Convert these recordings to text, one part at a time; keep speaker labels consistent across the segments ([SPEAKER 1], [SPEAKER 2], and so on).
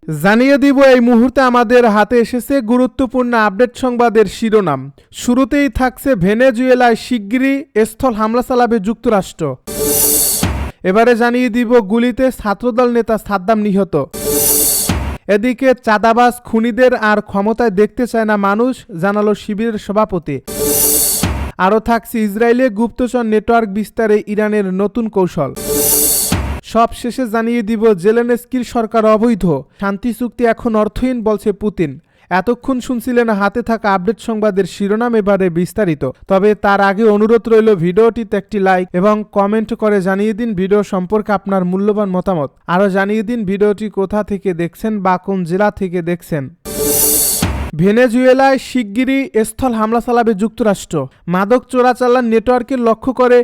[SPEAKER 1] জানিয়ে দিব এই মুহূর্তে আমাদের হাতে এসেছে গুরুত্বপূর্ণ আপডেট সংবাদের শিরোনাম। শুরুতেই থাকছে ভেনেজুয়েলায় শিগগিরই স্থল হামলা চালাবে যুক্তরাষ্ট্র। এবারে জানিয়ে দিব গুলিতে ছাত্রদল নেতা সাদ্দাম নিহত। এদিকে চাঁদাবাজ খুনিদের আর ক্ষমতায় দেখতে চায় না মানুষ, জানালো শিবিরের সভাপতি। আরও থাকছে ইসরায়েলে গুপ্তচর নেটওয়ার্ক বিস্তারে ইরানের নতুন কৌশল। সব শেষে জানিয়ে দিব জেলেনস্কির সরকার অবৈধ, শান্তি চুক্তি এখন অর্থহীন বলছে পুতিন। এতক্ষণ শুনছিলেন হাতে থাকা আপডেট সংবাদের শিরোনাম, এবারে বিস্তারিত। তবে তার আগে অনুরোধ রইল ভিডিওটিতে একটি লাইক এবং কমেন্ট করে জানিয়ে দিন ভিডিও সম্পর্কে আপনার মূল্যবান মতামত। আরও জানিয়ে দিন ভিডিওটি কোথা থেকে দেখছেন বা কোন জেলা থেকে দেখছেন। ভেনেজুয়েলায় শিগগিরই স্থল হামলা চালাবে যুক্তরাষ্ট্র। মাদক চোরাচালান নেটওয়ার্কের লক্ষ্য করে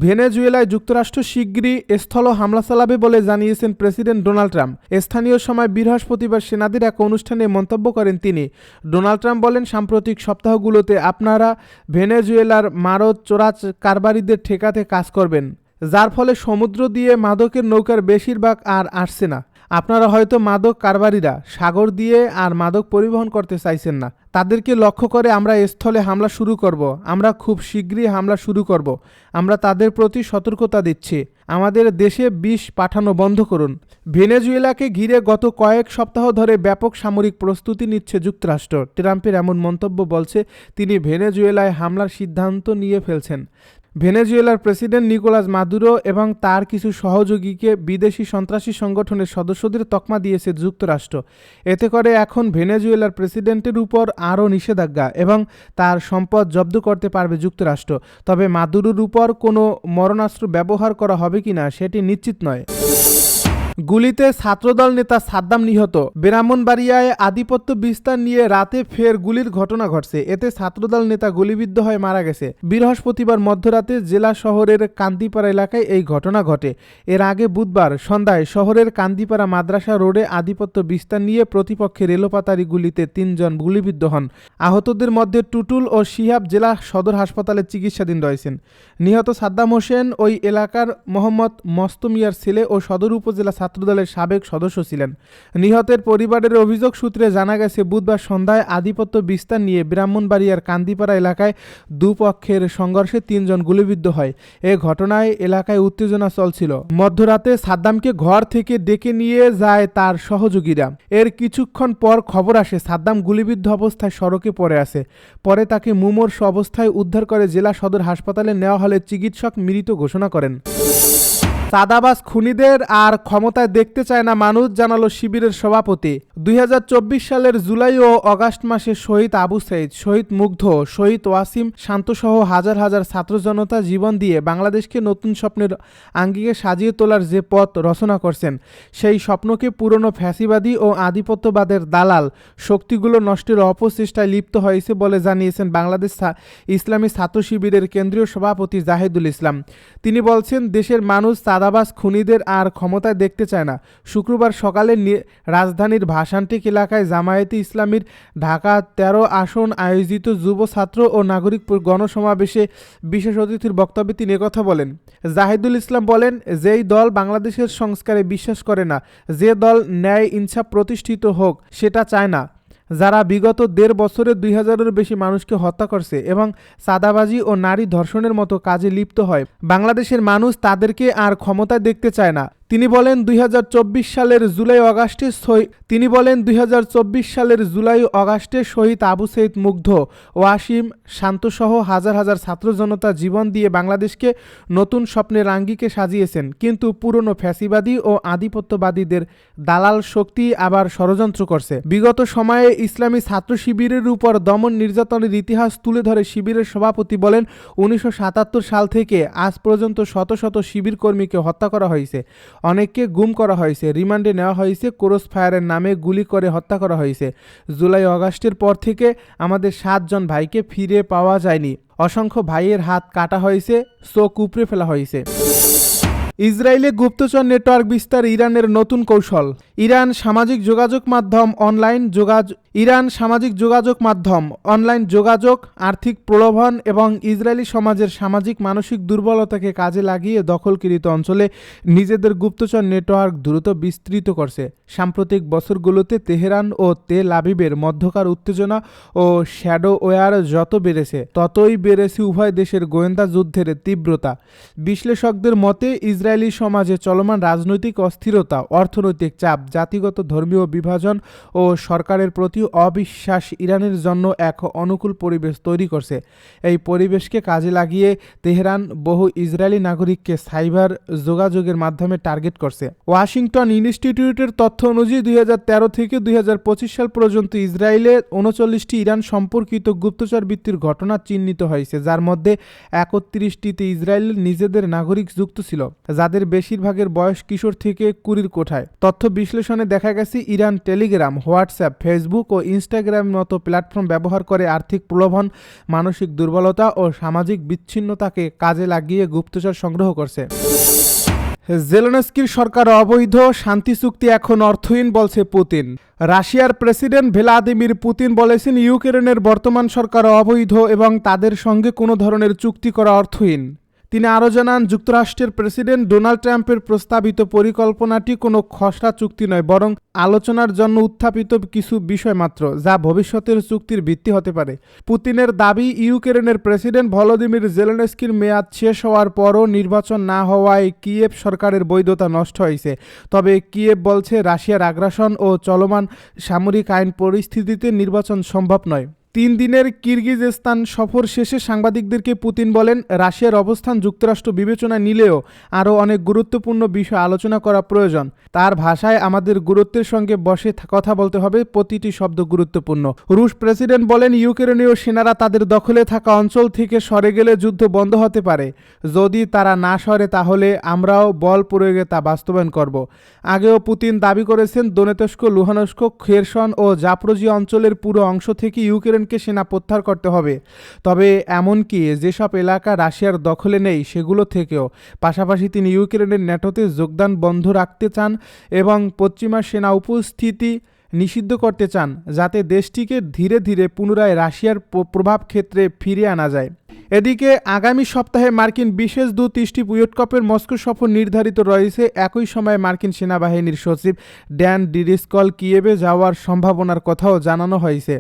[SPEAKER 1] ভেনেজুয়েলায় যুক্তরাষ্ট্র শিগগিরই স্থল হামলা চালাবে বলে জানিয়েছেন প্রেসিডেন্ট ডোনাল্ড ট্রাম্প। স্থানীয় সময় বৃহস্পতিবার সেনাদের এক অনুষ্ঠানে মন্তব্য করেন তিনি। ডোনাল্ড ট্রাম্প বলেন, সাম্প্রতিক সপ্তাহগুলোতে আপনারা ভেনেজুয়েলার মাদক চোরা কারবারিদের ঠেকাতে কাজ করবেন, যার ফলে সমুদ্র দিয়ে মাদকের নৌকার বেশিরভাগ আর আসছে না। আপনারা হয়তো মাদক কারবারিরা সাগর দিয়ে আর মাদক পরিবহন করতে চাইছেন না, তাদেরকে লক্ষ্য করে আমরা স্থলে হামলা শুরু করব। আমরা খুব শীঘ্রই হামলা শুরু করব। আমরা তাদের প্রতি সতর্কতা দিচ্ছি, আমাদের দেশে বিষ পাঠানো বন্ধ করুন। ভেনেজুয়েলাকে ঘিরে গত কয়েক সপ্তাহ ধরে ব্যাপক সামরিক প্রস্তুতি নিচ্ছে যুক্তরাষ্ট্র। ট্রাম্পের এমন মন্তব্য বলছে তিনি ভেনেজুয়েলায় হামলার সিদ্ধান্ত নিয়ে ফেলছেন। ভেনেজুয়েলার প্রেসিডেন্ট নিকোলাস মাদুরো এবং তার কিছু সহযোগীকে বিদেশি সন্ত্রাসী সংগঠনের সদস্যদের তকমা দিয়েছে যুক্তরাষ্ট্র। এতে করে এখন ভেনেজুয়েলার প্রেসিডেন্টের উপর আরও নিষেধাজ্ঞা এবং তার সম্পদ জব্দ করতে পারবে যুক্তরাষ্ট্র। তবে মাদুরোর উপর কোনো মরণাস্ত্র ব্যবহার করা হবে কিনা সেটি নিশ্চিত নয়। গুলিতে ছাত্রদল নেতা সাদ্দাম নিহত। ব্রাহ্মণবাড়িয়ায় আধিপত্য বিস্তার নিয়ে রাতে ফের গুলির ঘটনা ঘটছে। এতে ছাত্রদল নেতা গুলিবিদ্ধ হয়ে মারা গেছে। বৃহস্পতিবার মধ্যরাতে জেলা শহরের কান্দিপাড়া এলাকায় এই ঘটনা ঘটে। এর আগে বুধবার সন্ধ্যায় শহরের কান্দিপাড়া মাদ্রাসা রোডে আধিপত্য বিস্তার নিয়ে প্রতিপক্ষের রেলপাতারি গুলিতে 3 জন গুলিবিদ্ধ হন। আহতদের মধ্যে টুটুল ও শিহাব জেলা সদর হাসপাতালে চিকিৎসাধীন রয়েছেন। নিহত সাদ্দাম হোসেন ওই এলাকার মোহাম্মদ মস্তমিয়ার ছেলে ও সদর উপজেলা ছাত্রদলের সাবেক সদস্য ছিলেন। নিহতের পরিবারের অভিযোগ সূত্রে জানা গেছে, বুধবার সন্ধ্যায় আধিপত্য বিস্তার নিয়ে ব্রাহ্মণবাড়িয়ার কান্দিপাড়া এলাকায় দুপক্ষের সংঘর্ষে 3 জন গুলিবিদ্ধ হয়। এ ঘটনায় এলাকায় উত্তেজনা চলছিল। মধ্যরাতে সাদ্দামকে ঘর থেকে ডেকে নিয়ে যায় তার সহযোগীরা। এর কিছুক্ষণ পর খবর আসে সাদ্দাম গুলিবিদ্ধ অবস্থায় সড়কে পড়ে আছে। পরে তাকে মুমূর্ষু অবস্থায় উদ্ধার করে জেলা সদর হাসপাতালে নেওয়া হলে চিকিৎসক মৃত ঘোষণা করেন। চাঁদাবাজ খুনিদের আর ক্ষমতায় দেখতে চায় না মানুষ, জানালো শিবিরের সভাপতি। 2024 সালের জুলাই ও আগস্ট মাসে শহীদ আবু সাইদ, শহীদ মুগ্ধ, শহীদ ওয়াসিম শান্তসহ হাজার হাজার ছাত্র জনতা জীবন দিয়ে বাংলাদেশকে নতুন স্বপ্নের আঙ্গিকে সাজিয়ে তোলার যে পথ রচনা করছেন, সেই স্বপ্নকে পুরনো ফ্যাসিবাদী ও আধিপত্যবাদের দালাল শক্তিগুলো নষ্টের অপচেষ্টায় লিপ্ত হয়েছে বলে জানিয়েছেন বাংলাদেশ ইসলামী ছাত্র শিবিরের কেন্দ্রীয় সভাপতি জাহিদুল ইসলাম। তিনি বলছেন, দেশের মানুষ চাঁদাবাজ খুনিদের আর ক্ষমতায় দেখতে চায় না। শুক্রবার সকালে রাজধানীর ভাসানটেক এলাকায় জামায়াতে ইসলামীর ঢাকা 13 আসন আয়োজিত যুব ছাত্র ও নাগরিক গণসমাবেশে বিশেষ অতিথির বক্তব্যে তিনি একথা বলেন। জাহিদুল ইসলাম বলেন, যেই দল বাংলাদেশের সংস্কারে বিশ্বাস করে না, যে দল ন্যায় ইনসাফ প্রতিষ্ঠিত হোক সেটা চায় না, যারা বিগত 1.5 বছরে 2000-এর বেশি মানুষকে হত্যা করছে এবং চাঁদাবাজি ও নারী ধর্ষণের মতো কাজে লিপ্ত হয়, বাংলাদেশের মানুষ তাদেরকে আর ক্ষমতায় দেখতে চায় না। তিনি বলেন 2024 সালের জুলাই আগস্টে শহীদ আবু সাইদ, মুগ্ধ, ওয়াসিম শান্তসহ হাজার হাজার ছাত্র জনতা জীবন দিয়ে বাংলাদেশকে নতুন স্বপ্নের আঙ্গিকে সাজিয়েছেন। কিন্তু পুরনো ফ্যাসিবাদী ও আধিপত্যবাদীদের দালাল শক্তি আবার ষড়যন্ত্র করছে। বিগত সময়ে ইসলামী ছাত্র শিবিরের উপর দমন নির্যাতনের ইতিহাস তুলে ধরে শিবিরের সভাপতি বলেন, 1977 সাল থেকে আজ পর্যন্ত শত শত শিবির কর্মীকে হত্যা করা হয়েছে, অনেককে গুম করা হয়েছে, রিমান্ডে নেওয়া হয়েছে, ক্রস ফায়ারের নামে গুলি করে হত্যা করা হয়েছে। জুলাই আগস্টের পর থেকে আমাদের 7 জন ভাইকে ফিরে পাওয়া যায়নি। অসংখ্য ভাইয়ের হাত কাটা হয়েছে, চোখ উপড়ে ফেলা হয়েছে। ইসরায়েলে গুপ্তচর নেটওয়ার্ক বিস্তার ইরানের নতুন কৌশল। ইরান সামাজিক যোগাযোগ মাধ্যম অনলাইন যোগাযোগ, আর্থিক প্রলোভন এবং ইসরায়েলি সমাজের সামাজিক মানসিক দুর্বলতাকে কাজে লাগিয়ে দখলকৃত অঞ্চলে নিজেদের গুপ্তচর নেটওয়ার্ক দ্রুত বিস্তৃত করছে। সাম্প্রতিক বছরগুলোতে তেহরান ও তেল আবিবের মধ্যকার উত্তেজনা ও শ্যাডোওয়্যার যত বেড়েছে ততই বেড়েছে উভয় দেশের গোয়েন্দা যুদ্ধের তীব্রতা। বিশ্লেষকদের মতে ইসরায়েলি সমাজে চলমান রাজনৈতিক অস্থিরতা, অর্থনৈতিক চাপ, জাতিগত ধর্মীয় বিভাজন ও সরকারের প্রতি অবিশ্বাস ইরানের জন্য এক অনুকূল পরিবেশ তৈরি করছে। এই পরিবেশকে কাজে লাগিয়ে তেহরান বহু ইসরায়েলি নাগরিককে সাইবার যোগাযোগের মাধ্যমে টার্গেট করছে। ওয়াশিংটন ইনস্টিটিউটের তথ্য অনুযায়ী 2013 থেকে 2025 সাল পর্যন্ত ইসরায়েলে 39টি ইরান সম্পর্কিত গুপ্তচর বৃত্তির ঘটনা চিহ্নিত হয়েছে, যার মধ্যে 31টিতে ইসরায়েলের নিজেদের নাগরিক যুক্ত ছিল, যাদের বেশিরভাগের বয়স কিশোর থেকে কুড়ির কোঠায়। তথ্য বিশ্লেষণে দেখা গেছে ইরান টেলিগ্রাম, হোয়াটসঅ্যাপ, ফেসবুক ও ইনস্টাগ্রাম মতো প্ল্যাটফর্ম ব্যবহার করে আর্থিক প্রলোভন, মানসিক দুর্বলতা ও সামাজিক বিচ্ছিন্নতাকে কাজে লাগিয়ে গুপ্তচর সংগ্রহ করছে। জেলেনস্কির সরকার অবৈধ, শান্তি চুক্তি এখন অর্থহীন বলছে পুতিন। রাশিয়ার প্রেসিডেন্ট ভ্লাদিমির পুতিন বলেছেন ইউক্রেনের বর্তমান সরকার অবৈধ এবং তাদের সঙ্গে কোনো ধরনের চুক্তি করা অর্থহীন। তিনি আরও জানান, যুক্তরাষ্ট্রের প্রেসিডেন্ট ডোনাল্ড ট্রাম্পের প্রস্তাবিত পরিকল্পনাটি কোনো খসড়া চুক্তি নয়, বরং আলোচনার জন্য উত্থাপিত কিছু বিষয় মাত্র, যা ভবিষ্যতের চুক্তির ভিত্তি হতে পারে। পুতিনের দাবি, ইউক্রেনের প্রেসিডেন্ট ভলোদিমির জেলেনস্কির মেয়াদ শেষ হওয়ার পরও নির্বাচন না হওয়ায় কিয়েভ সরকারের বৈধতা নষ্ট হয়েছে। তবে কিয়েভ বলছে রাশিয়ার আগ্রাসন ও চলমান সামরিক আইন পরিস্থিতিতে নির্বাচন সম্ভব নয়। 3 দিনের কিরগিজস্তান সফর শেষে সাংবাদিকদেরকে পুতিন বলেন, রাশিয়ার অবস্থান যুক্তরাষ্ট্র বিবেচনায় নিলেও আরও অনেক গুরুত্বপূর্ণ বিষয় আলোচনা করা প্রয়োজন। তার ভাষায়, আমাদের গুরুত্বের সঙ্গে বসে কথা বলতে হবে, প্রতিটি শব্দ গুরুত্বপূর্ণ। রুশ প্রেসিডেন্ট বলেন, ইউক্রেনীয় সেনারা তাদের দখলে থাকা অঞ্চল থেকে সরে গেলে যুদ্ধ বন্ধ হতে পারে। যদি তারা না সরে তাহলে আমরাও বল প্রয়োগে তা বাস্তবায়ন করব। আগেও পুতিন দাবি করেছেন, দোনেৎস্ক, লুহানস্ক, খেরসন ও জাপরোজিয়া অঞ্চলের পুরো অংশ থেকে ইউক্রেনকে সেনা প্রত্যাহার করতে হবে, তবে এমনকি যেসব এলাকা রাশিয়ার দখলে নেই সেগুলো থেকেও। পাশাপাশি তিনি ইউক্রেনের ন্যাটোতে যোগদান বন্ধ রাখতে চান এবং পশ্চিমা সেনা উপস্থিতি নিষিদ্ধ করতে চান, যাতে দেশটিকে ধীরে ধীরে পুনরায় রাশিয়ার প্রভাব ক্ষেত্রে ফিরিয়ে আনা যায়। এদিকে আগামী সপ্তাহে মার্কিন বিশেষ দূত স্টিভ উইটকফের মস্কো সফর নির্ধারিত রয়েছে। একই সময়ে মার্কিন সেনাবাহিনীর সচিব ড্যান ডিরিসকল কিয়েভে যাওয়ার সম্ভাবনার কথাও জানানো হয়েছে।